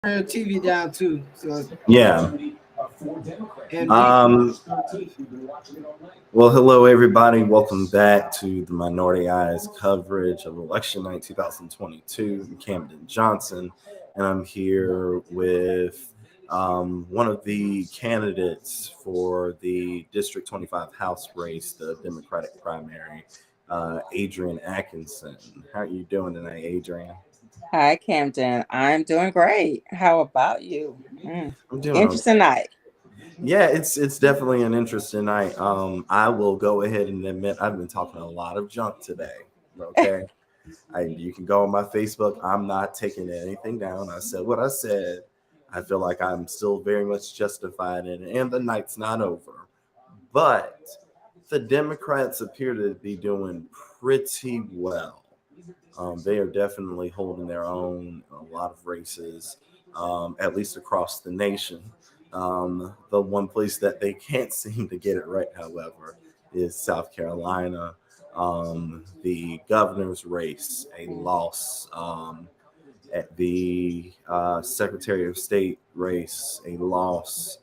TV down too. So Yeah. and we Um, well, hello, everybody. Welcome back to the Minority Eyes coverage of election night 2022. I'm Camden Johnson, and I'm here with one of the candidates for the District 25 House race, the Democratic primary, Adrian Atkinson. How are you doing tonight, Adrian? Hi, Camden. I'm doing great. How about you? I'm doing Interesting okay. night. Yeah, it's definitely an interesting night. I will go ahead and admit I've been talking a lot of junk today. Okay, you can go on my Facebook. I'm not taking anything down. I said what I said. I feel like I'm still very much justified in it, and the night's not over. But the Democrats appear to be doing pretty well. They are definitely holding their own in a lot of races, at least across the nation. The one place that they can't seem to get it right, however, is South Carolina. The governor's race, a loss. At the Secretary of State race, a loss.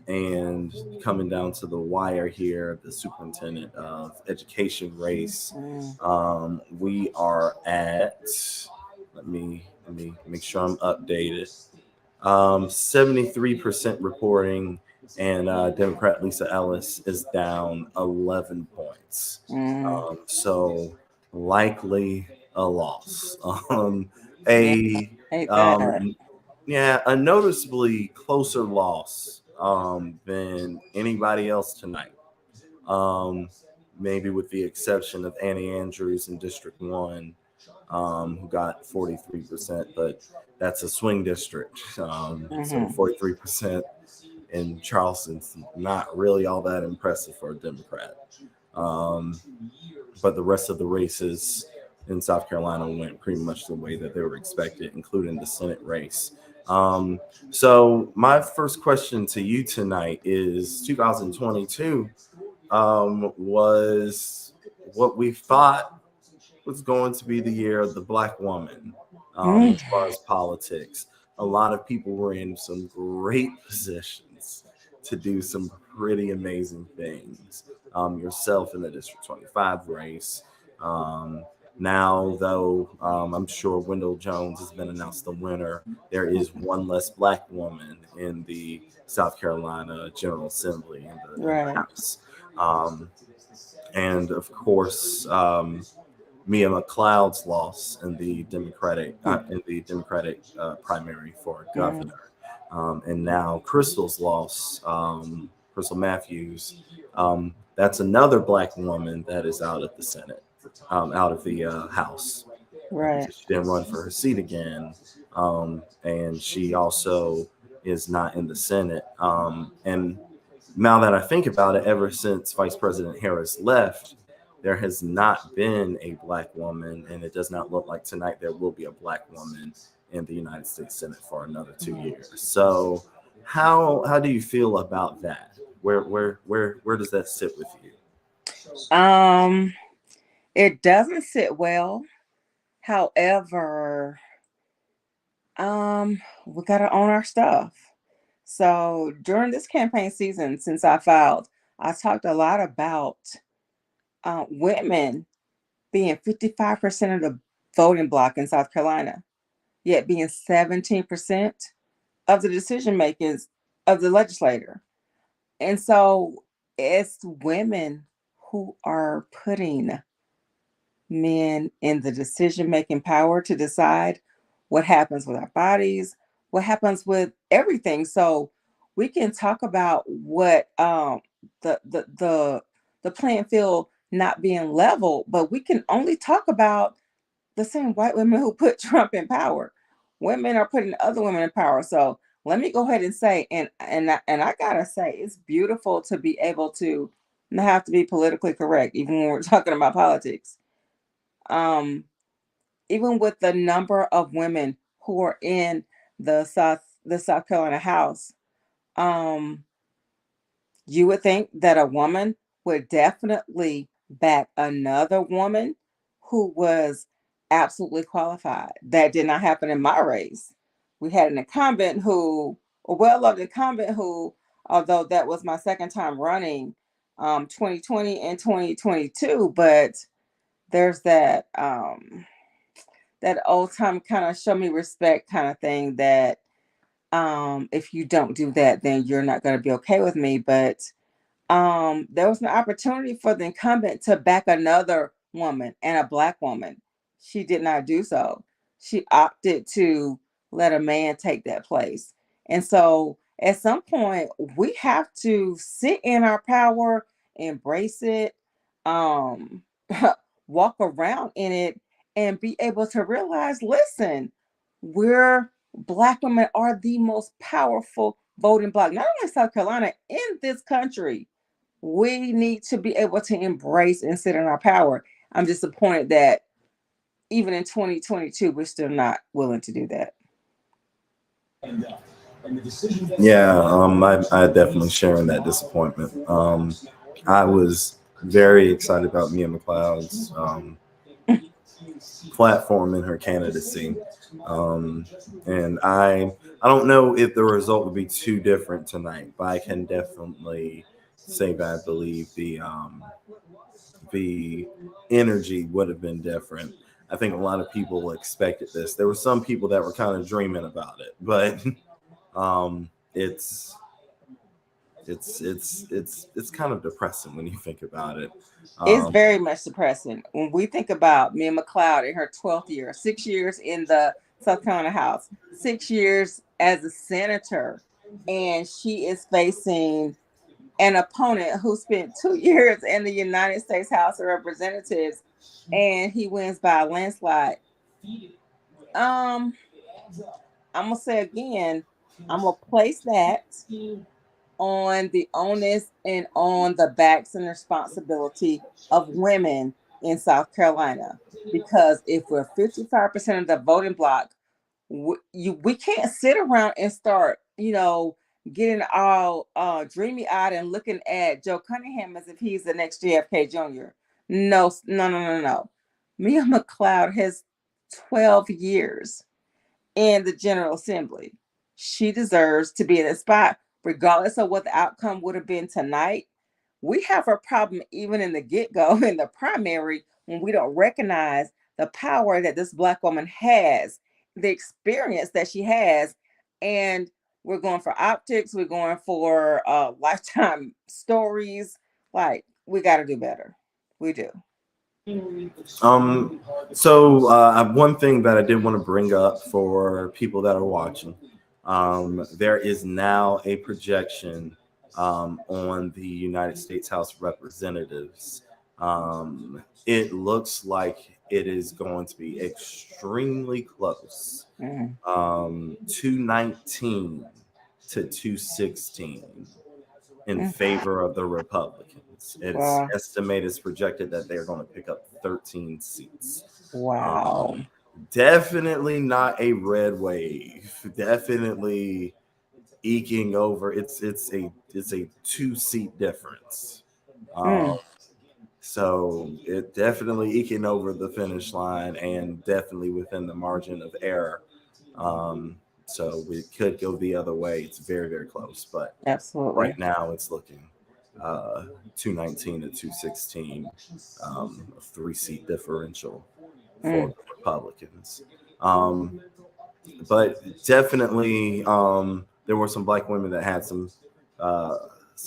And coming down to the wire here, the Superintendent of Education race, Mm, we are at. Let me make sure I'm updated. 73% reporting, and Democrat Lisa Ellis is down 11 points. mm, So likely a loss. yeah, A hate that. um, yeah, a noticeably closer loss than anybody else tonight. Um, Maybe with the exception of Annie Andrews in District 1, who got 43%, but that's a swing district. So Hmm. 43% in Charleston's not really all that impressive for a Democrat. Um, but the rest of the races in South Carolina went pretty much the way that they were expected, including the Senate race. So my first question to you tonight is 2022 was what we thought was going to be the year of the black woman Mm, as far as politics. A lot of people were in some great positions to do some pretty amazing things. Yourself in the District 25 race. Um, Now, though, I'm sure Wendell Jones has been announced the winner. There is one less black woman in the South Carolina General Assembly in the right. House. Um, and of course, Mia McLeod's loss in the Democratic primary for Mm, governor, and now Crystal's loss, Crystal Matthews. That's another black woman that is out of the Senate, out of the House, right. because she didn't run for her seat again, and she also is not in the Senate. And now that I think about it, ever since Vice President Harris left, there has not been a black woman, and it does not look like tonight there will be a black woman in the United States Senate for another 2 years. So, how do you feel about that? Where does that sit with you? Um, it doesn't sit well. However, we gotta own our stuff. So during this campaign season, since I filed, I talked a lot about women being 55% of the voting block in South Carolina, yet being 17% of the decision makers of the legislator. And so it's women who are putting men in the decision making power to decide what happens with our bodies, what happens with everything. So we can talk about what the the the the playing field not being level, but we can only talk about the same white women who put Trump in power. Women are putting other women in power. So let me go ahead and say, and I gotta say, it's beautiful to be able to not have to be politically correct, even when we're talking about politics. Um, Even with the number of women who are in the South Carolina House, um, you would think that a woman would definitely back another woman who was absolutely qualified. That did not happen in my race. We had an incumbent who, a well-loved incumbent who, although that was my second time running, 2020 and 2022, but there's that old time kind of show me respect kind of thing that if you don't do that, then you're not going to be okay with me. But there was an opportunity for the incumbent to back another woman and a Black woman. She did not do so. She opted to let a man take that place. And so at some point, we have to sit in our power, embrace it, um, walk around in it, and be able to realize, listen, we're Black women are the most powerful voting bloc, not only South Carolina, in this country. We need to be able to embrace and sit in our power. I'm disappointed that even in 2022, we're still not willing to do that. Yeah, I definitely sharing that disappointment. I was very excited about Mia McLeod's platform in her candidacy, and I don't know if the result would be too different tonight, but I can definitely say that I believe the energy would have been different. I think a lot of people expected this. There were some people that were kind of dreaming about it, but it's it's kind of depressing when you think about it. It's very much depressing. When we think about Mia McLeod in her 12th year, 6 years in the South Carolina House, 6 years as a senator, and she is facing an opponent who spent 2 years in the United States House of Representatives, and he wins by a landslide. I'm gonna say again, I'm gonna place that on the onus and on the backs and responsibility of women in South Carolina. Because if we're 55% of the voting bloc, we can't sit around and start, getting all dreamy eyed and looking at Joe Cunningham as if he's the next JFK Jr. No, no, no, no, no. Mia McLeod has 12 years in the General Assembly. She deserves to be in that spot, regardless of what the outcome would have been tonight. We have a problem even in the get-go, in the primary, when we don't recognize the power that this Black woman has, the experience that she has, and we're going for optics, we're going for lifetime stories. Like, we got to do better. We do. One thing that I did want to bring up for people that are watching, there is now a projection on the United States House of Representatives. It looks like it is going to be extremely close. 219 to 216 in favor of the Republicans. It's estimated, it's projected that they're going to pick up 13 seats. Wow. Definitely not a red wave. Definitely eking over. It's a 2-seat difference. So it definitely eking over the finish line and definitely within the margin of error. So we could go the other way. It's very, very close, but absolutely right now it's looking 219 to 216, a 3-seat differential for the Republicans. But definitely, there were some Black women that had some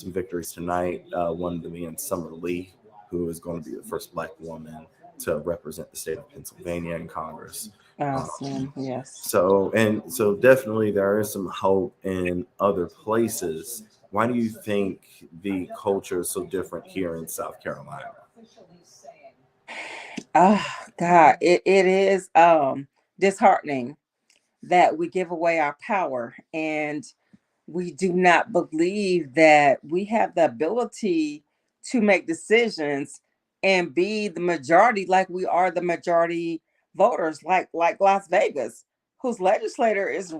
victories tonight. One of them being Summer Lee, who is going to be the first Black woman to represent the state of Pennsylvania in Congress. Awesome. Yes. So definitely there is some hope in other places. Why do you think the culture is so different here in South Carolina? Oh God, it is disheartening that we give away our power and we do not believe that we have the ability to make decisions and be the majority, like we are the majority voters, like Las Vegas, whose legislature is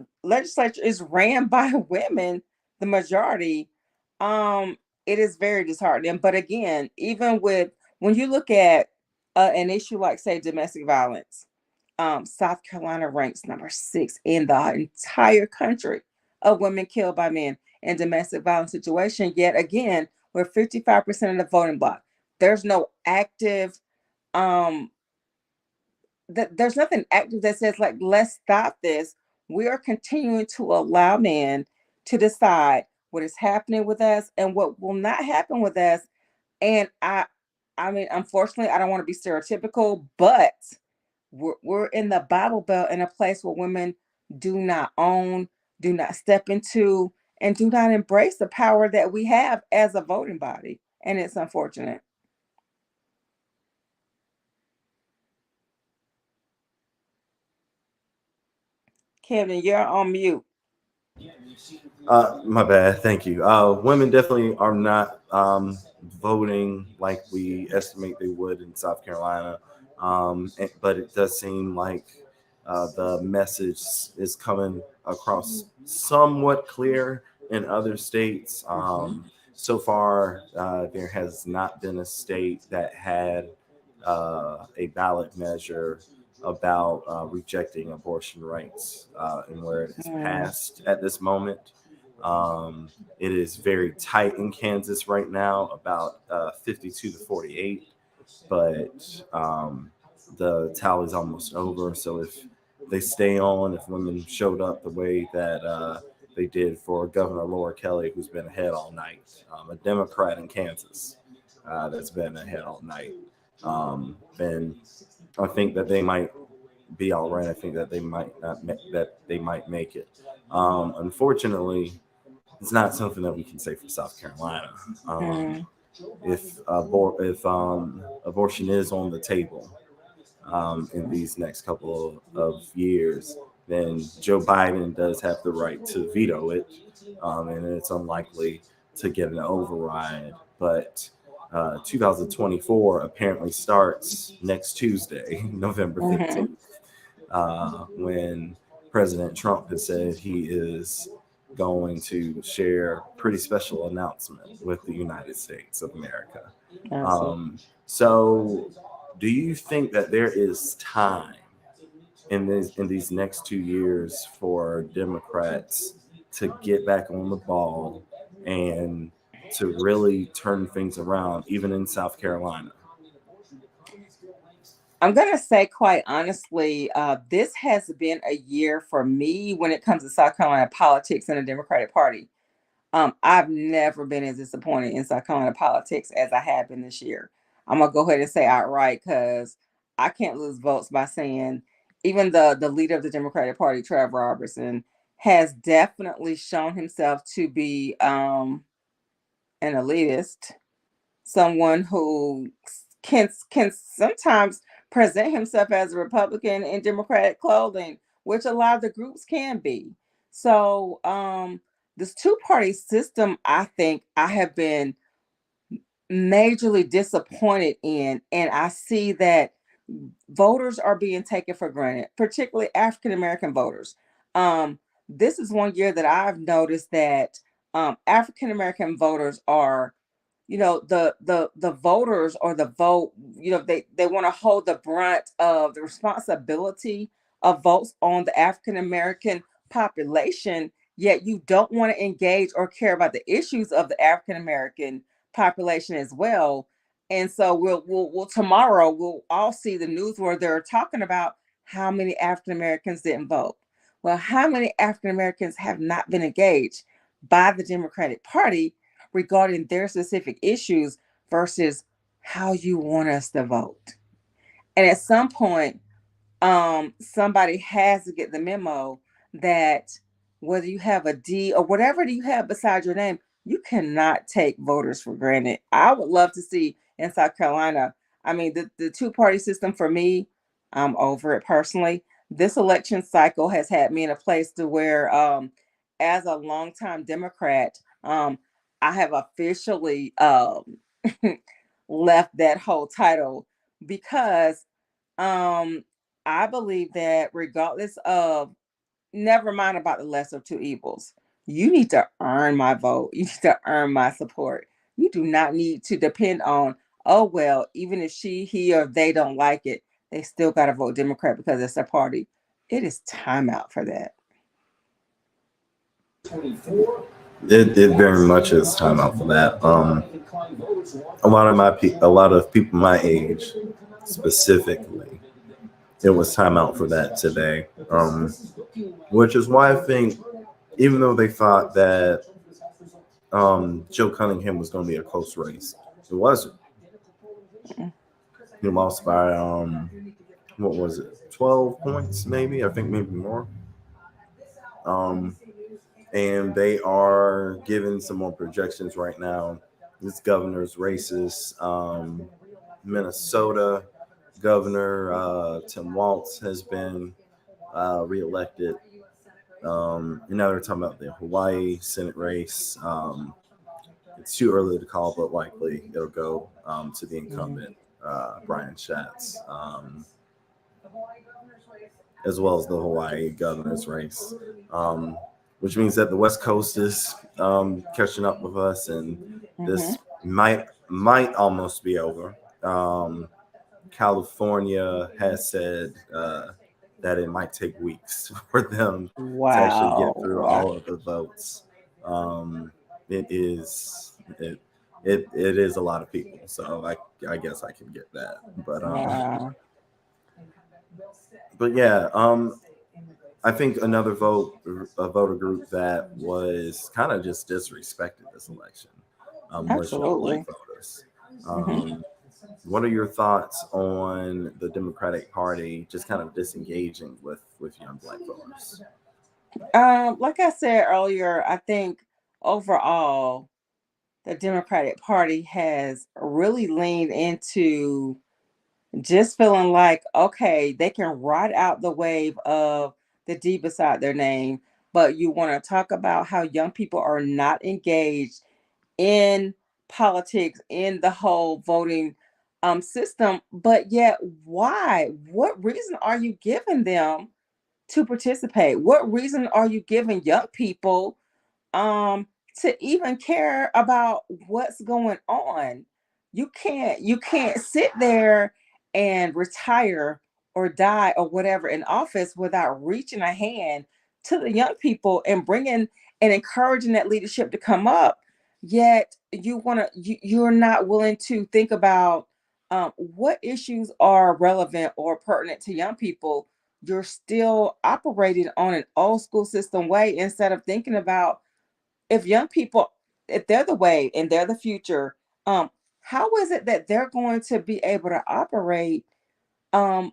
ran by women, the majority. It is very disheartening. But again, even with when you look at an issue like, say, domestic violence, South Carolina ranks number 6 in the entire country of women killed by men in domestic violence situation. Yet again, we're 55% of the voting bloc. There's no active, there's nothing active that says like, let's stop this. We are continuing to allow men to decide what is happening with us and what will not happen with us. And I mean, unfortunately, I don't want to be stereotypical, but we're in the Bible Belt in a place where women do not own, do not step into, and do not embrace the power that we have as a voting body. And it's unfortunate. Kevin, you're on mute. My bad. Thank you. Women definitely are not voting like we estimate they would in South Carolina, but it does seem like the message is coming across somewhat clear in other states. So far, there has not been a state that had a ballot measure about rejecting abortion rights and where it is passed at this moment. It is very tight in Kansas right now, about 52 to 48, but the tally's almost over. So if they stay on, if women showed up the way that they did for Governor Laura Kelly, who's been ahead all night, a Democrat in Kansas that's been ahead all night, then I think that they might be all right. I think that they might not that they might make it. Unfortunately, it's not something that we can say for South Carolina. If abortion is on the table in these next couple of years, then Joe Biden does have the right to veto it, and it's unlikely to get an override. But 2024 apparently starts next Tuesday, November 15th, when President Trump has said he is going to share a pretty special announcement with the United States of America. So, do you think that there is time in these next 2 years for Democrats to get back on the ball and to really turn things around, even in South Carolina? I'm going to say, quite honestly, this has been a year for me when it comes to South Carolina politics and the Democratic Party. I've never been as disappointed in South Carolina politics as I have been this year. I'm going to go ahead and say outright, because I can't lose votes by saying even the leader of the Democratic Party, Trevor Robertson, has definitely shown himself to be an elitist, someone who can sometimes present himself as a Republican in Democratic clothing, which a lot of the groups can be. So this two-party system, I think I have been majorly disappointed in, and I see that voters are being taken for granted, particularly African American voters. This is one year that I've noticed that African American voters are, the voters or the vote, they want to hold the brunt of the responsibility of votes on the African American population, yet you don't want to engage or care about the issues of the African American population as well. And so we'll tomorrow we'll all see the news where they're talking about how many African Americans didn't vote. Well, how many African Americans have not been engaged by the Democratic Party regarding their specific issues versus how you want us to vote? And at some point, somebody has to get the memo that whether you have a D or whatever you have beside your name, you cannot take voters for granted. I would love to see in South Carolina, I mean, the two-party system for me, I'm over it personally. This election cycle has had me in a place to where, as a longtime Democrat, I have officially left that whole title because I believe that regardless of, never mind about the lesser of two evils, you need to earn my vote. You need to earn my support. You do not need to depend on, oh, well, even if he or they don't like it, they still got to vote Democrat because it's their party. It is time out for that. It very much is time out for that. A lot of people my age specifically, it was time out for that today. Which is why I think, even though they thought that Joe Cunningham was going to be a close race, it wasn't. He lost by what was it, 12 points maybe? I think maybe more. Um, and they are giving some more projections right now. This governor's races. Minnesota Governor Tim Walz has been reelected. And now they're talking about the Hawaii Senate race. It's too early to call, but likely it'll go to the incumbent, Brian Schatz, as well as the Hawaii governor's race, which means that the West Coast is catching up with us, and this might almost be over. California has said that it might take weeks for them to actually get through all of the votes. It is it is a lot of people, so I guess I can get that. But yeah, I think another voter group that was kind of just disrespected this election was young black voters. What are your thoughts on the Democratic Party just kind of disengaging with young black voters? Like I said earlier, I think overall the Democratic Party has really leaned into just feeling like, okay, they can ride out the wave of the D beside their name, but you want to talk about how young people are not engaged in politics, in the whole voting system, but yet why? What reason are you giving them to participate? What reason are you giving young people to even care about what's going on? You can't sit there and retire or die or whatever in office without reaching a hand to the young people and bringing and encouraging that leadership to come up. Yet you're not willing to think about what issues are relevant or pertinent to young people. You're still operating on an old school system way instead of thinking about, if young people, if they're the way and they're the future, how is it that they're going to be able to operate um,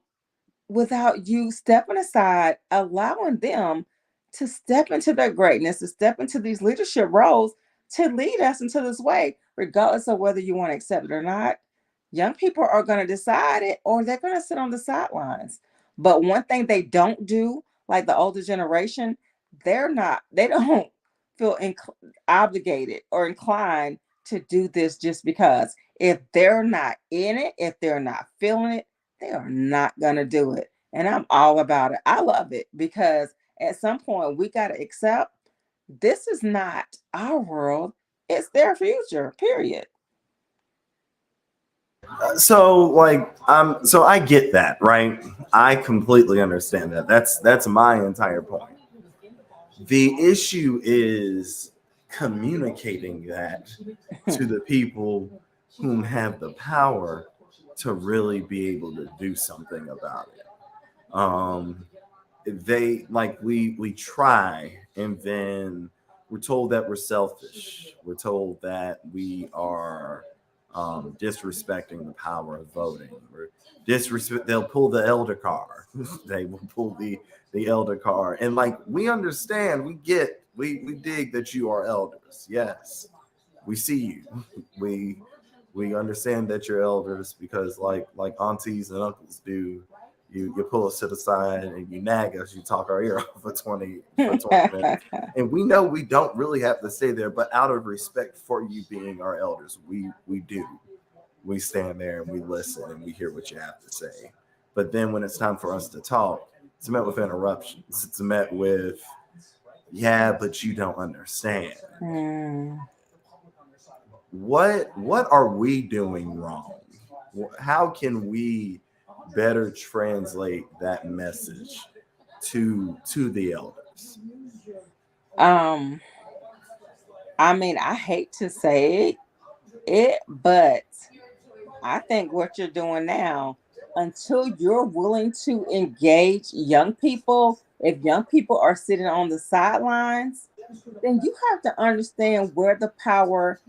without you stepping aside, allowing them to step into their greatness, to step into these leadership roles, to lead us into this way, regardless of whether you want to accept it or not? Young people are going to decide it, or they're going to sit on the sidelines. But one thing they don't do, like the older generation, they don't feel obligated or inclined to do this just because. If they're not in it, if they're not feeling it, they are not going to do it. And I'm all about it. I love it because at some point we got to accept this is not our world, it's their future, period. So I get that, right? I completely understand that. That's my entire point. The issue is communicating that to the people whom have the power to really be able to do something about it. They like we try, and then we're told that we're selfish. We're told that we are disrespecting the power of voting. We're They'll pull the elder car. They will pull the elder car, and like we understand, we dig that you are elders. Yes, we see you. We understand that you're elders because like aunties and uncles do. You pull us to the side and you nag us. You talk our ear off for 20 minutes, and we know we don't really have to stay there. But out of respect for you being our elders, we do. We stand there and we listen and we hear what you have to say. But then when it's time for us to talk, it's met with interruptions. It's met with, yeah, but you don't understand. What are we doing wrong? How can we better translate that message to the elders? Um, I mean, I hate to say it, but I think what you're doing now, until you're willing to engage young people, if young people are sitting on the sidelines, then you have to understand where the power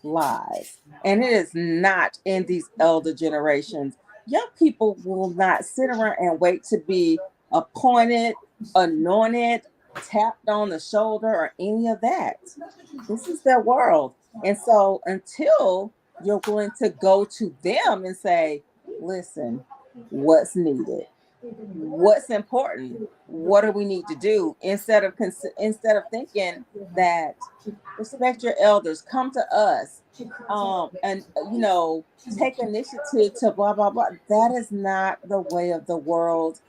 lies. And it is not in these elder generations. Young people will not sit around and wait to be appointed, anointed, tapped on the shoulder, or any of that. This is their world. And so until you're willing to go to them and say, listen, what's needed? What's important? What do we need to do? Instead of thinking that respect your elders, come to us, and take initiative to blah blah blah. That is not the way of the world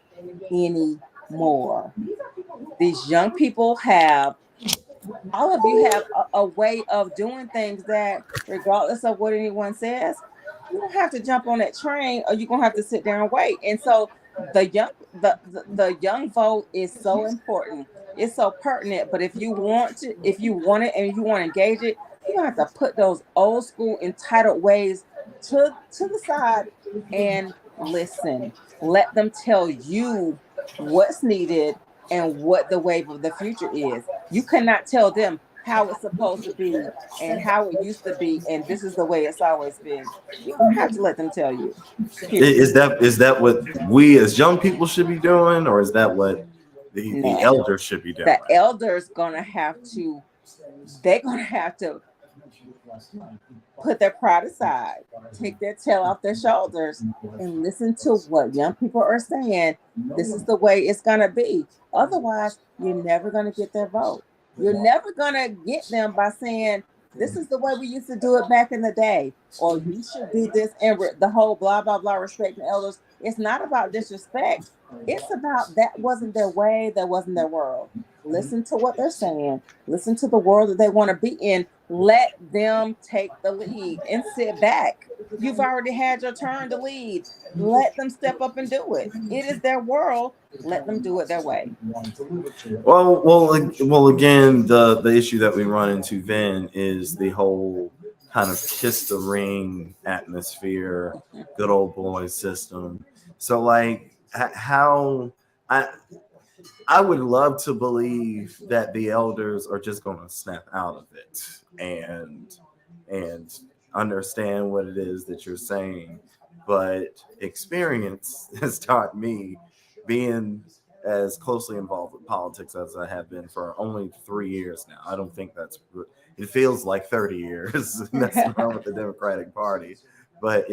anymore. These young people have all of you have a way of doing things that, regardless of what anyone says, you don't have to jump on that train, or you're gonna have to sit there and wait. And so the young vote is so important. It's so pertinent. But if you want it and you want to engage it, you're gonna have to put those old school entitled ways to the side and listen. Let them tell you what's needed and what the wave of the future is. You cannot tell them how it's supposed to be and how it used to be, and this is the way it's always been. You're gonna have to let them tell you. Period. Is that what we as young people should be doing, or is that what the No, elders should be doing? the elders gonna have to. They're gonna have to put their pride aside, take their tail off their shoulders, and listen to what young people are saying. This is the way it's going to be. Otherwise, you're never going to get their vote. You're never going to get them by saying, this is the way we used to do it back in the day, or you should do this, and the whole blah, blah, blah, respecting elders. It's not about disrespect. It's about that wasn't their way, that wasn't their world. Listen to what they're saying. Listen to the world that they want to be in. Let them take the lead and sit back. You've already had your turn to lead. Let them step up and do it. It is their world. Let them do it their way. Well. Again, the issue that we run into then is the whole kind of kiss the ring atmosphere, good old boy system. So, like, how I I would love to believe that the elders are just going to snap out of it and understand what it is that you're saying. But experience has taught me, being as closely involved with politics as I have been for only 3 years now. I don't think it feels like 30 years messing around with the Democratic Party, but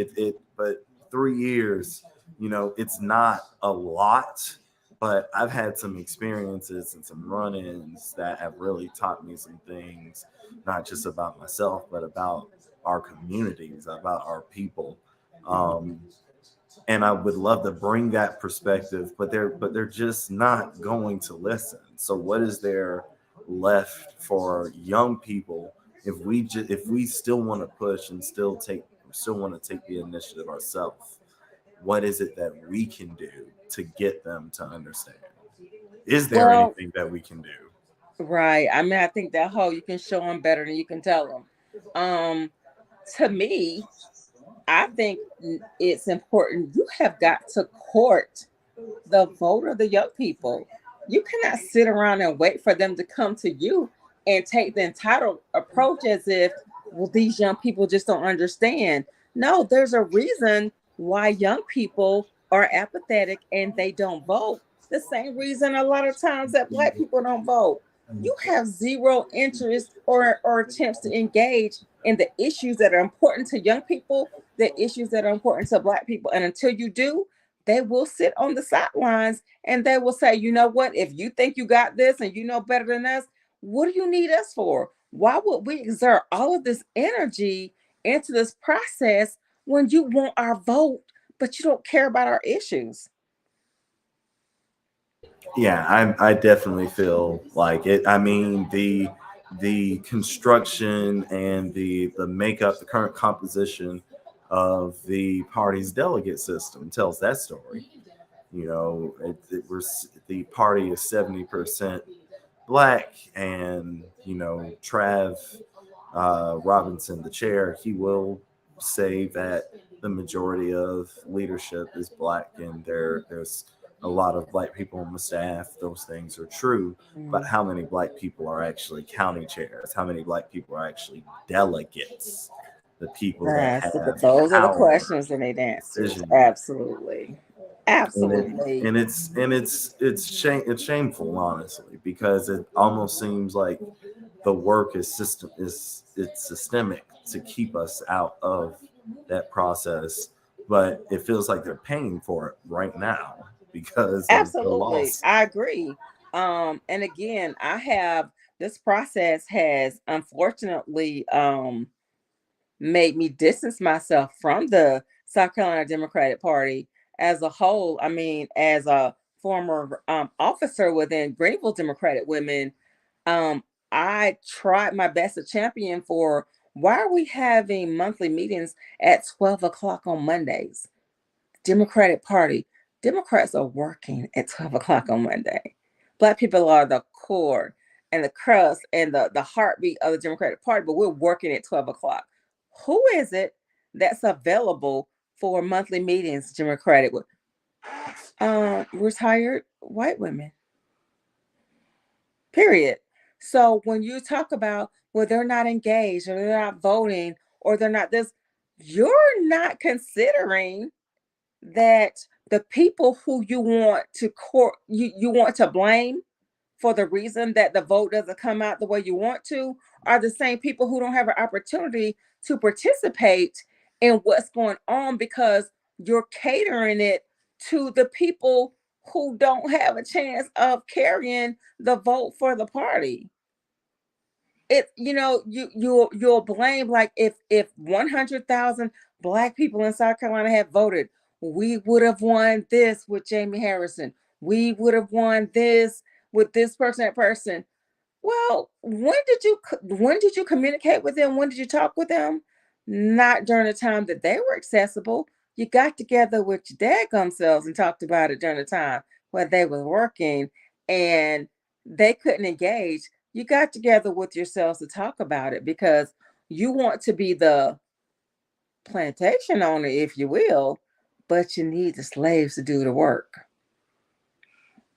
3 years, it's not a lot, but I've had some experiences and some run-ins that have really taught me some things, not just about myself, but about our communities, about our people. Um, and I would love to bring that perspective, but they're just not going to listen. So what is there left for young people if we still want to push and still want to take the initiative ourselves? What is it that we can do to get them to understand? Is there Well, anything that we can do? right. I mean, I think that whole you can show them better than you can tell them. Um, to me, I think it's important. You have got to court the vote of the young people. You cannot sit around and wait for them to come to you and take the entitled approach as if, well, these young people just don't understand. No, there's a reason why young people are apathetic and they don't vote. The same reason a lot of times that Black people don't vote. You have zero interest or attempts to engage in the issues that are important to young people, the issues that are important to Black people. And until you do, they will sit on the sidelines and they will say, you know what, if you think you got this and you know better than us, what do you need us for? Why would we exert all of this energy into this process when you want our vote, but you don't care about our issues? Yeah, I definitely feel like it. I mean, the construction and the makeup, the current composition of the party's delegate system tells that story. The party is 70% black, and Trav Robinson, the chair, he will say that the majority of leadership is black, and there's a lot of black people on the staff. Those things are true, but Mm. how many black people are actually county chairs? How many black people are actually delegates? The people that have Those are the power, questions that need answers. decision, Absolutely. and Absolutely. it's shameful, honestly, because it almost seems like the work it's systemic to keep us out of that process, but it feels like they're paying for it right now because of the Absolutely. loss. I agree. And again, I have this process has unfortunately made me distance myself from the South Carolina Democratic Party as a whole. I mean, as a former officer within Greenville Democratic Women, um, I tried my best to champion for why are we having monthly meetings at 12 o'clock on Mondays? Democratic Party. Democrats are working at 12 o'clock on Monday. Black people are the core and the crust and the heartbeat of the Democratic Party, but we're working at 12 o'clock. Who is it that's available for monthly meetings, Democratic? Retired white women, period. So when you talk about, well, they're not engaged or they're not voting or they're not this, you're not considering that the people who you want to you want to blame for the reason that the vote doesn't come out the way you want to are the same people who don't have an opportunity to participate in what's going on because you're catering it to the people who don't have a chance of carrying the vote for the party. It you'll blame, like, if 100,000 black people in South Carolina had voted, we would have won this with Jamie Harrison, we would have won this with this person, that person. Well, when did you communicate with them? When did you talk with them? Not during the time that they were accessible. You got together with your dadgum selves and talked about it during the time where they were working and they couldn't engage. You got together with yourselves to talk about it because you want to be the plantation owner, if you will, but you need the slaves to do the work.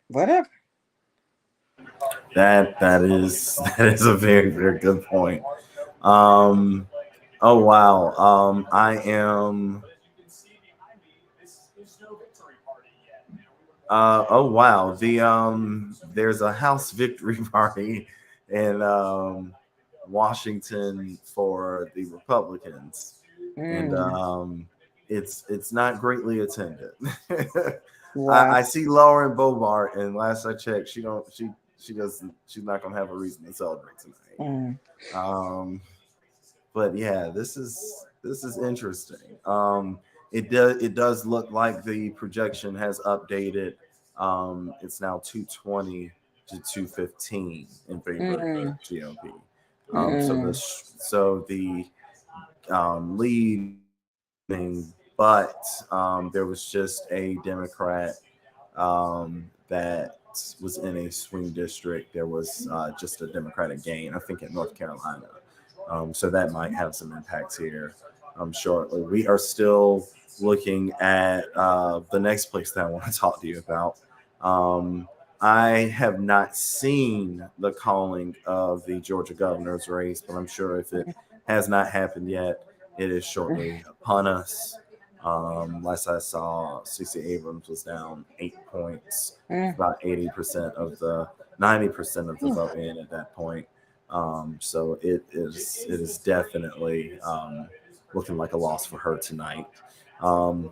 Whatever. That is a very, very good point. Um, oh wow. I am. Oh wow. There's a House victory party in Washington for the Republicans, and Mm, it's not greatly attended. wow. I see Lauren Bobart, and last I checked, she doesn't she's not gonna have a reason to celebrate tonight. Mm, Um, but yeah, this is interesting. It does look like the projection has updated. It's now 220 to 215 in favor of the mm, GOP. mm, So the lead, but there was just a Democrat that was in a swing district. There was just a Democratic gain, I think, in North Carolina. So that might have some impacts here shortly. We are still looking at the next place that I want to talk to you about. Um, I have not seen the calling of the Georgia governor's race, but I'm sure if it has not happened yet, it is shortly upon us. Last I saw, CC Abrams was down 8 points, mm, about 80% of the 90% of the mm. vote in at that point. So it is definitely looking like a loss for her tonight. Um,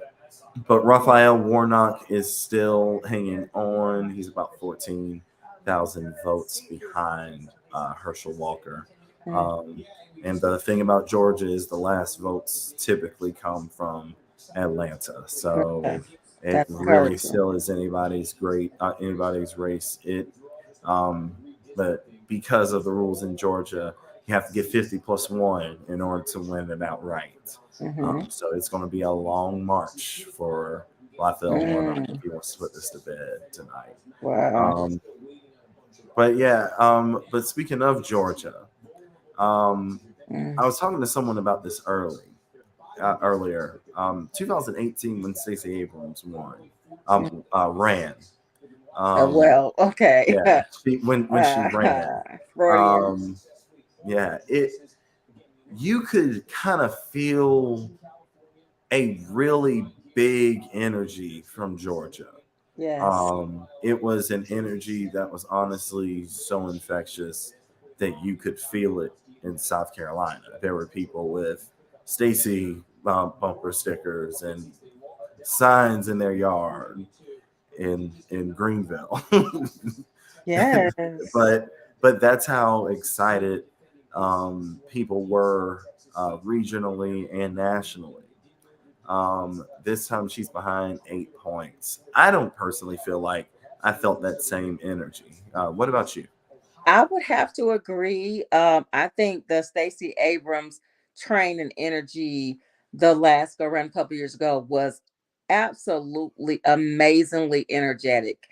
but Raphael Warnock is still hanging on. He's about 14,000 votes behind Herschel Walker. Mm, Um, and the thing about Georgia is the last votes typically come from Atlanta. okay. So it That's really encouraging. still is anybody's race. But because of the rules in Georgia, you have to get 50 plus one in order to win it outright. Mm-hmm. So it's going to be a long march for Raphael Warnock if Mm. he wants to put this to bed tonight. Wow. Um, but yeah, but speaking of Georgia, um, Mm. I was talking to someone about this earlier. 2018 when Stacey Abrams Mm. ran. Um, Well, okay. yeah, when she ran. Freudian. Um, yeah, you could kind of feel a really big energy from Georgia. Yes. It was an energy that was honestly so infectious that you could feel it in South Carolina. There were people with Stacey bumper stickers and signs in their yard in Greenville. Yes. but that's how excited people were regionally and nationally. This time she's behind 8 points. I don't personally feel like I felt that same energy. What about you? I would have to agree. I think the Stacey Abrams train and energy the last go around a couple years ago was absolutely amazingly energetic.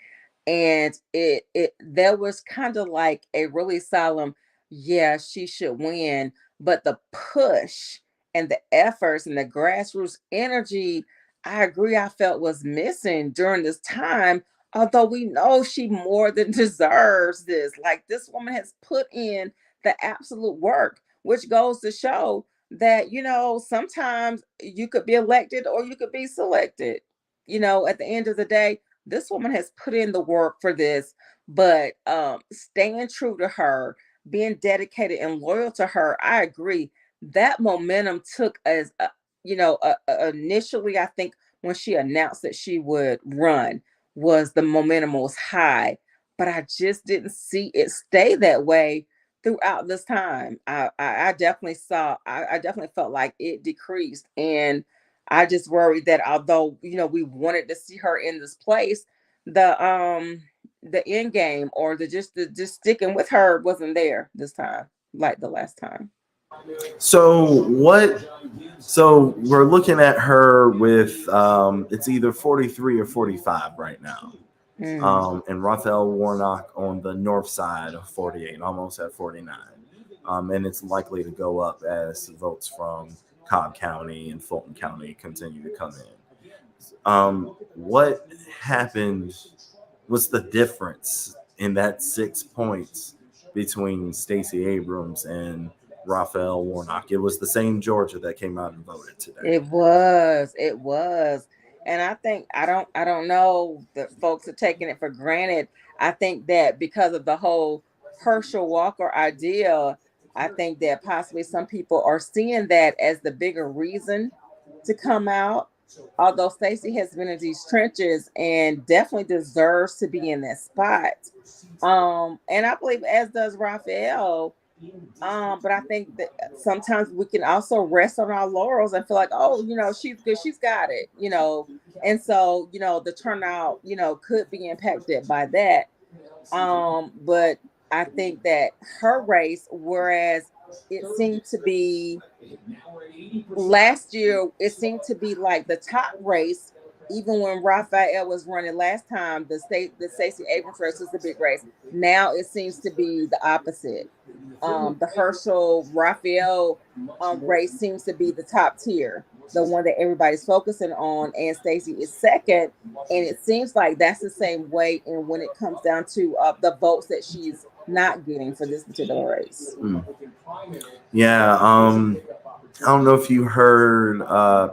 And it there was kind of like a really solemn, yeah, she should win, but the push and the efforts and the grassroots energy, I agree, I felt was missing during this time, although we know she more than deserves this. Like this woman has put in the absolute work, which goes to show that, sometimes you could be elected or you could be selected. At the end of the day, this woman has put in the work for this, but staying true to her, being dedicated and loyal to her, I agree. That momentum took as, initially, I think when she announced that she would run, was the momentum was high, but I just didn't see it stay that way throughout this time. I definitely saw, I definitely felt like it decreased. And I just worried that although, we wanted to see her in this place, the end game or the just sticking with her wasn't there this time, like the last time. So what? So we're looking at her with it's either 43 or 45 right now. Mm. And Raphael Warnock on the north side of 48, almost at 49. And it's likely to go up as votes from Cobb County and Fulton County continue to come in. What happened? What's the difference in that 6 points between Stacey Abrams and Raphael Warnock? It was the same Georgia that came out and voted today. It was. And I don't know that folks are taking it for granted. I think that because of the whole Herschel Walker idea, I think that possibly some people are seeing that as the bigger reason to come out. Although Stacey has been in these trenches and definitely deserves to be in that spot. And I believe as does Raphael. But I think that sometimes we can also rest on our laurels and feel like, oh, she's good, she's got it. And so, the turnout, could be impacted by that. But I think that her race, whereas it seemed to be last year, it seemed to be like the top race. Even when Raphael was running last time, the Stacey Abrams race was the big race. Now it seems to be the opposite. The Herschel Raphael race seems to be the top tier, the one that everybody's focusing on, and Stacey is second. And it seems like that's the same way. And when it comes down to the votes that she's not getting for this particular race. Hmm. Yeah. I don't know if you heard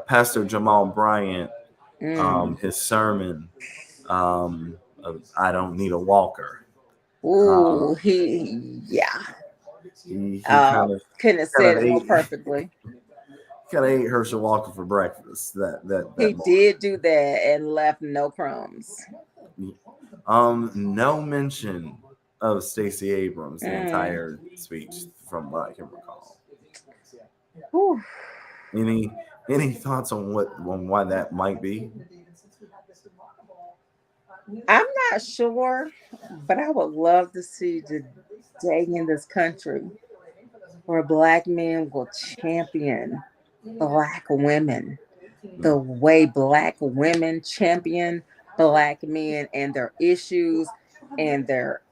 Pastor Jamal Bryant, Mm. his sermon. I don't need a walker. Uh, Ooh, yeah. he Couldn't have kind said of it more ate perfectly. kind of ate Herschel Walker for breakfast. That He morning. did do that and left no crumbs. No mention of Stacey Abrams the Mm. entire speech, from what I can recall. Whew. Any any thoughts on why that might be? I'm not sure, but I would love to see the day in this country where Black men will champion Black women the way Black women champion Black men and their issues and their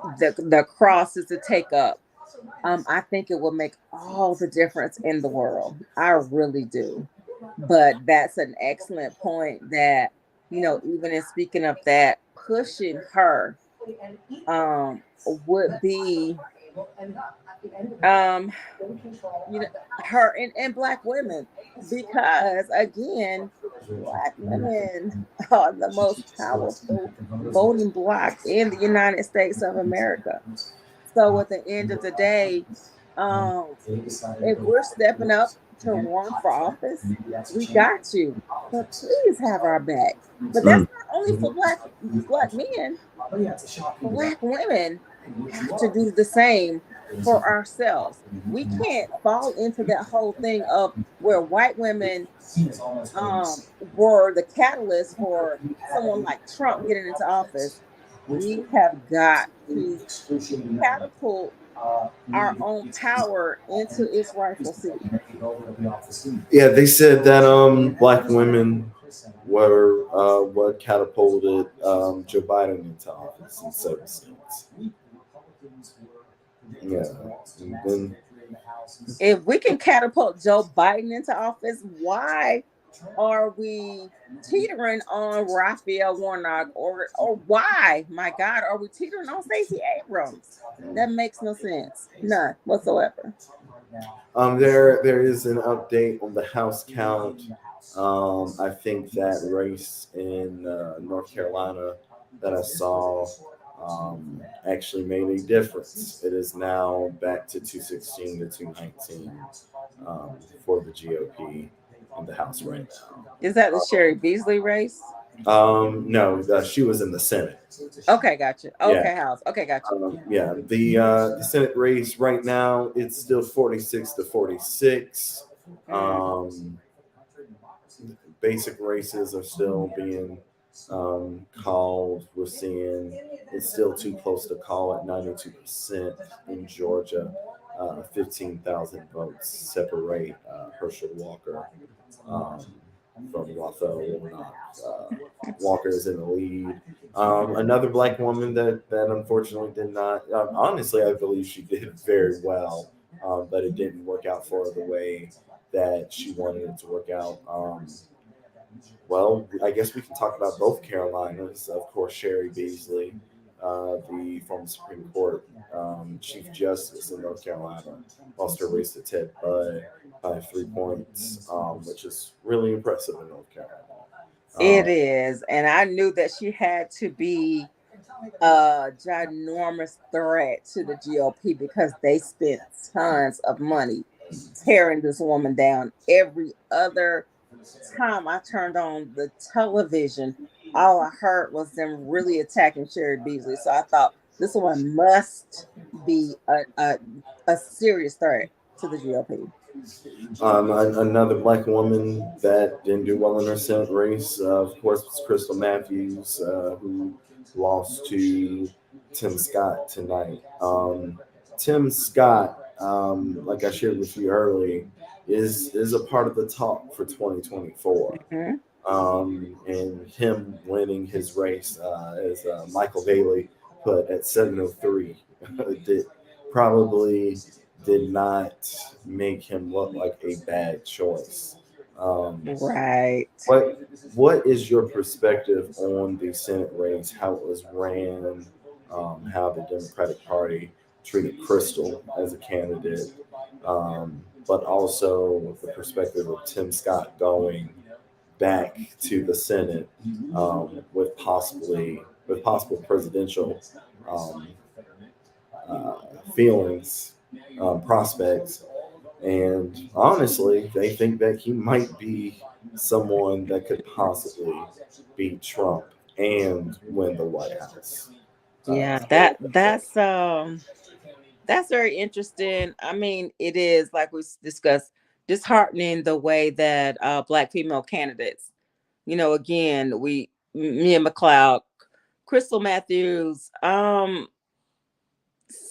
the crosses to take up. I think it will make all the difference in the world. I really do. But that's an excellent point that, even in speaking of that, pushing her would be um you know her and Black women, because again, Black women are the most powerful voting bloc in the United States of America. So at the end of the day, um if we're stepping up to run for office, we got you. But please have our back. But that's Mm. not only for black men. Black women have to do the same for ourselves. We can't fall into that whole thing of where white women were the catalyst for someone like Trump getting into office. We have got to catapult our own power into its rightful seat. Yeah, they said that Black women were what catapulted Joe Biden into office in certain states. Yeah, and then If we can catapult Joe Biden into office, why are we teetering on Raphael Warnock, or why, my God, are we teetering on Stacey Abrams? That makes no sense. None whatsoever. there is an update on the House count. I think that race in North Carolina that I saw actually made a difference. It is now back to 216 to 219 for the GOP in the House right now. Is that the Sherry Beasley race? No, she was in the Senate. Okay, gotcha. Yeah, Okay, House. Okay, gotcha. yeah. The Senate race right now it's still 46 to 46. Mm. Basic races are still being called. We're seeing it's still too close to call at 92% in Georgia. 15,000 votes separate Herschel Walker um, from Raphael Warnock. Walker is in the lead. Another black woman that unfortunately did not. Honestly, I believe she did very well, but it didn't work out for her the way that she wanted it to work out. Well, I guess we can talk about both Carolinas. Of course, Sherry Beasley, the former Supreme Court Chief Justice in North Carolina, lost her race to Ted Budd by 3 points, which is really impressive in North Carolina. It Um, is. And I knew that she had to be a ginormous threat to the GOP because they spent tons of money tearing this woman down. Every other time I turned on the television, all I heard was them really attacking Sherry Beasley. So I thought this one must be a serious threat to the GOP. Another black woman that didn't do well in her Senate race, of course, was Crystal Matthews, who lost to Tim Scott tonight. Tim Scott, like I shared with you earlier, is a part of the talk for 2024. Mhm. And him winning his race, as Michael Bailey put at 703, did probably did not make him look like a bad choice. Um, Right. what is your perspective on the Senate race? How it was ran? How the Democratic Party treated Crystal as a candidate, but also the perspective of Tim Scott going back to the Senate with possible presidential um, uh, feelings, prospects, and honestly, they think that he might be someone that could possibly beat Trump and win the White House. Yeah, So, that's very interesting. I mean, it is like we discussed, disheartening the way that black female candidates, again, me and McLeod, Crystal Matthews,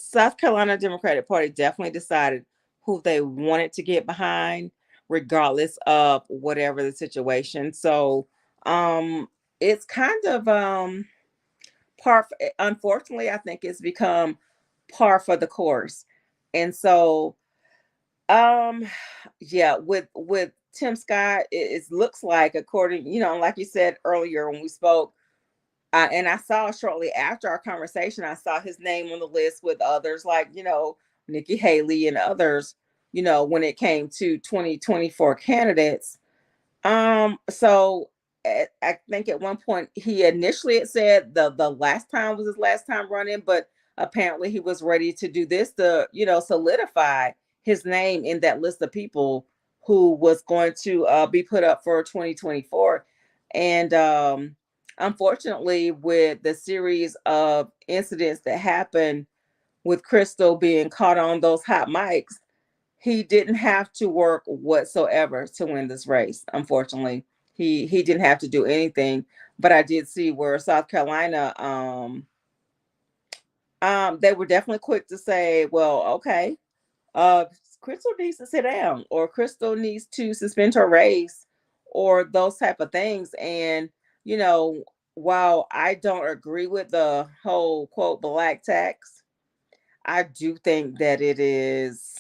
South Carolina Democratic Party definitely decided who they wanted to get behind, regardless of whatever the situation. So it's kind of unfortunately, I think it's become par for the course. And so um yeah, with Tim Scott, it looks like, according, like you said earlier when we spoke, and I saw shortly after our conversation, I saw his name on the list with others like, Nikki Haley and others, when it came to 2024 candidates. So I think at one point he initially had said the last time was his last time running, but apparently he was ready to do this to, solidify his name in that list of people who was going to be put up for 2024. And unfortunately, with the series of incidents that happened with Crystal being caught on those hot mics, he didn't have to work whatsoever to win this race. Unfortunately, he didn't have to do anything. But I did see where South Carolina, they were definitely quick to say, well, okay, Crystal needs to sit down, or Crystal needs to suspend her race, or those type of things. And you know, while I don't agree with the whole quote black tax, I do think that it is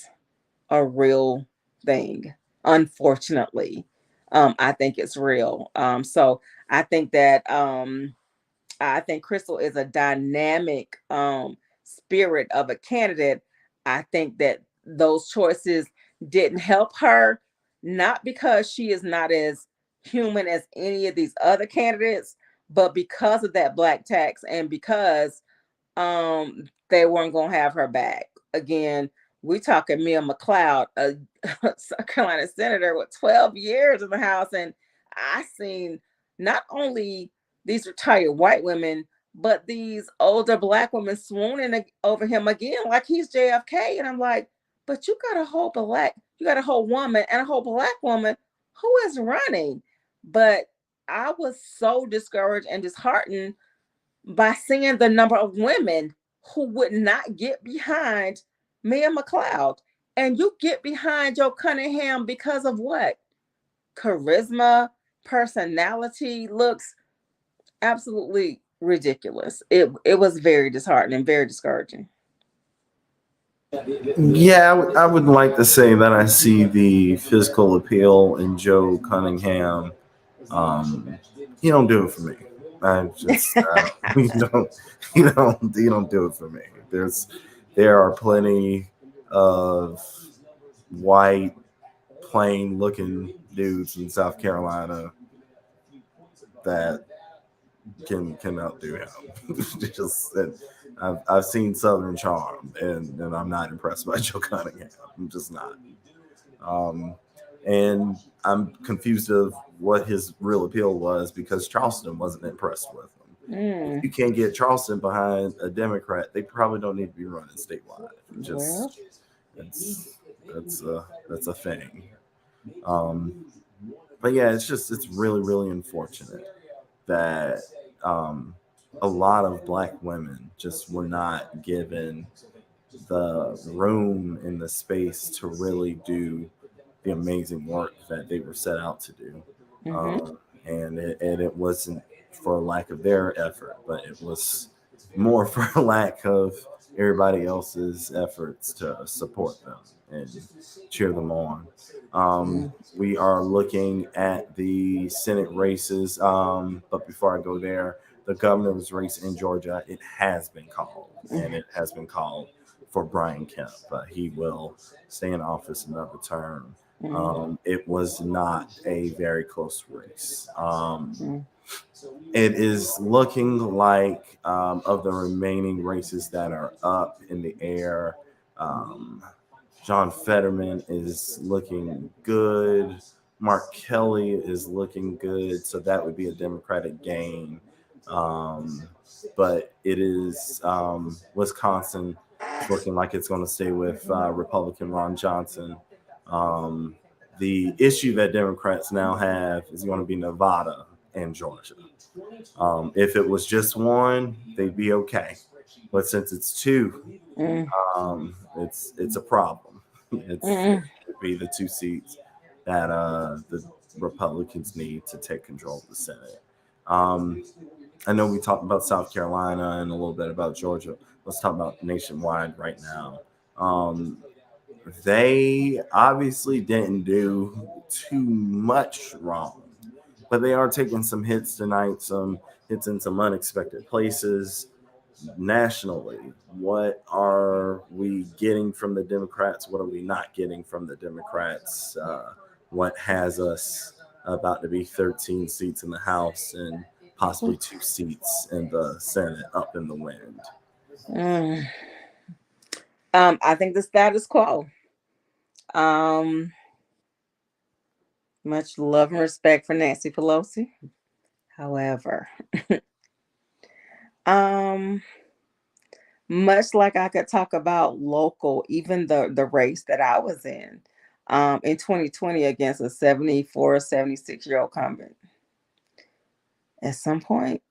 a real thing. Unfortunately, I think it's real. So I think that I think Crystal is a dynamic spirit of a candidate. I think that those choices didn't help her, not because she is not as human as any of these other candidates, but because of that black tax, and because they weren't gonna have her back. Again, we talking Mia McLeod, a South Carolina senator with 12 years in the House, and I seen not only these retired white women, but these older black women swooning over him again, like he's JFK. And I'm like, but you got a whole woman and a whole black woman who is running. But I was so discouraged and disheartened by seeing the number of women who would not get behind Mia McLeod. And you get behind Joe Cunningham because of what? Charisma, personality, looks. Absolutely ridiculous. It was very disheartening, very discouraging. Yeah, I would like to say that I see the physical appeal in Joe Cunningham. Um, he don't do it for me. I just you don't you don't do it for me. There are plenty of white plain looking dudes in South Carolina that can outdo him. Just I've seen Southern Charm, and I'm not impressed by Joe Cunningham. I'm just not. Um, and I'm confused of what his real appeal was, because Charleston wasn't impressed with him. If Mm, you can't get Charleston behind a Democrat, they probably don't need to be running statewide. well, Just it's that's a thing. Um, but yeah, it's really unfortunate that um, a lot of black women just were not given the room and the space to really do the amazing work that they were set out to do. mm-hmm, And it wasn't for lack of their effort, but it was more for lack of everybody else's efforts to support them and cheer them on. mm, We are looking at the Senate races, but before I go there, the governor's race in Georgia, it has been called, and it has been called for Brian Kemp. He will stay in office another term. mm, It was not a very close race. mm, It is looking like, of the remaining races that are up in the air, um, John Fetterman is looking good. Mark Kelly is looking good. So that would be a Democratic gain. Um, but it is Wisconsin. It's looking like it's going to stay with Republican Ron Johnson. Um, the issue that Democrats now have is going to be Nevada and Georgia. If it was just one, they'd be okay. but since it's two, Mm, it's a problem. It mm, would be the two seats that the Republicans need to take control of the Senate. Um, I know we talked about South Carolina and a little bit about Georgia. Let's talk about nationwide right now. Um, they obviously didn't do too much wrong, but they are taking some hits tonight, some hits in some unexpected places nationally. What are we getting from the Democrats? What are we not getting from the Democrats? What has us about to be 13 seats in the House and possibly two seats in the Senate up in the wind? mm. I think the status quo. Um, much love and respect for Nancy Pelosi. However, um, much like I could talk about local, even the race that I was in 2020 against a 74, 76-year-old incumbent. At some point,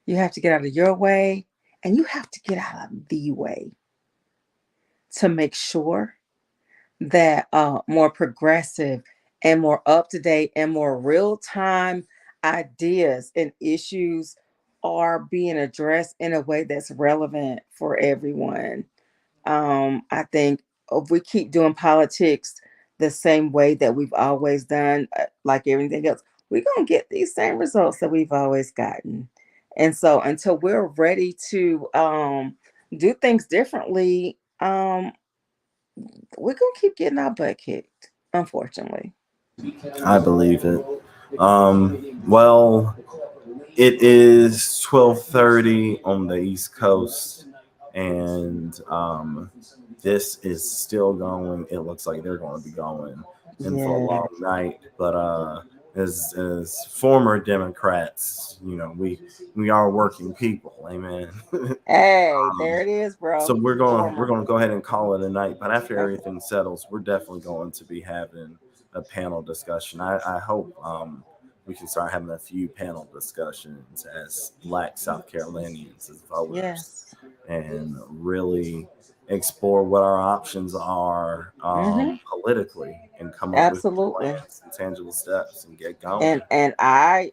you have to get out of your way and you have to get out of the way to make sure that more progressive and more up to date and more real time ideas and issues are being addressed in a way that's relevant for everyone. I think if we keep doing politics the same way that we've always done, like everything else, we're going to get these same results that we've always gotten. And so until we're ready to do things differently, we're going to keep getting our butt kicked, unfortunately. I believe it. Well, it is 12:30 on the East Coast, and this is still going. It looks like they're going to be going in for a Yeah. long night. But as former Democrats, we are working people. Amen. Hey, there it is, So bro. we're Former. gonna go ahead and call it a night. But after Okay. everything settles, we're definitely going to be having a panel discussion. I hope we can start having a few panel discussions as Black South Carolinians as voters, Yes. and really explore what our options are Mm-hmm. politically, and come up with Absolutely. plans and tangible steps and get going. And I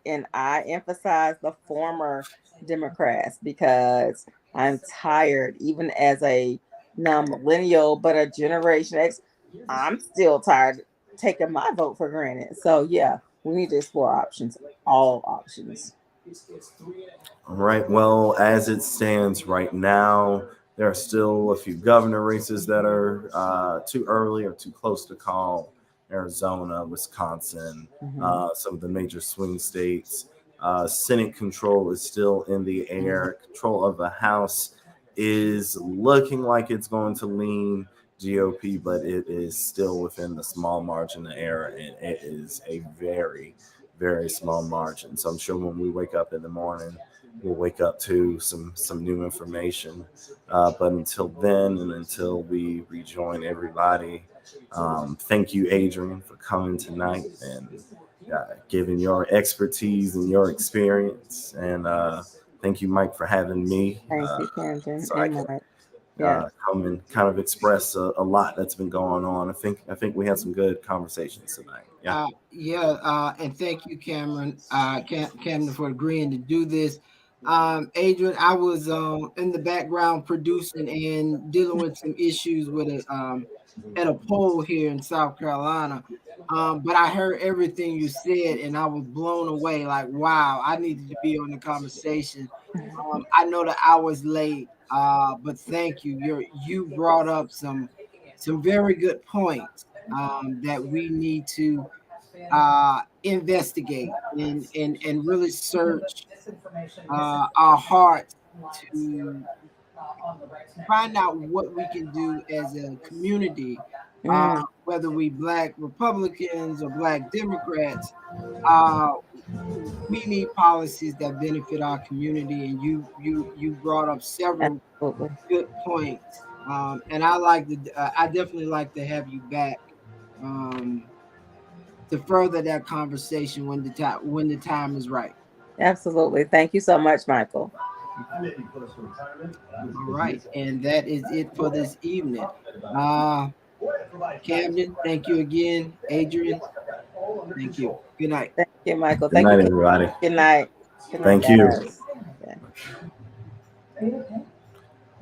emphasize the former Democrats because I'm tired, even as a non-millennial, but a Generation X, I'm still tired taking my vote for granted. So yeah, we need to explore options, all options. All right. Well, as it stands right now, there are still a few governor races that are too early or too close to call. Arizona, Wisconsin, Hmm. some of the major swing states. Senate control is still in the air. Control of the House is looking like it's going to lean GOP, but it is still within the small margin of error, and it is a very, very small margin. So I'm sure when we wake up in the morning, we'll wake up to some new information. But until then, and until we rejoin everybody, thank you, Adrian, for coming tonight and giving your expertise and your experience. And thank you, Mike, for having me Thank you, Camden so I and can Mike. Yes. come and kind of express a lot that's been going on. I think we had some good conversations tonight. Yeah. Yeah, and thank you, Cameron, Cameron, for agreeing to do this. Adrian, I was in the background producing and dealing with some issues with it at a poll here in South Carolina. But I heard everything you said, and I was blown away. Like, wow, I needed to be on the conversation. I know the hour's late, but thank you. You brought up some very good points that we need to investigate and really search our hearts to find out what we can do as a community, Mm, whether we Black Republicans or Black Democrats. Uh, we need policies that benefit our community, and you brought up several absolutely. good points. And I definitely like to have you back um, to further that conversation when the time is right. Absolutely. Thank you so much, Michael. All right, and that is it for this evening. Uh, Camden, thank you again. Adrian, thank you. Good night. Thank you, Michael. Good Thank you, night, Kim. everybody. Good night. Good night, Thank you. guys. Yeah.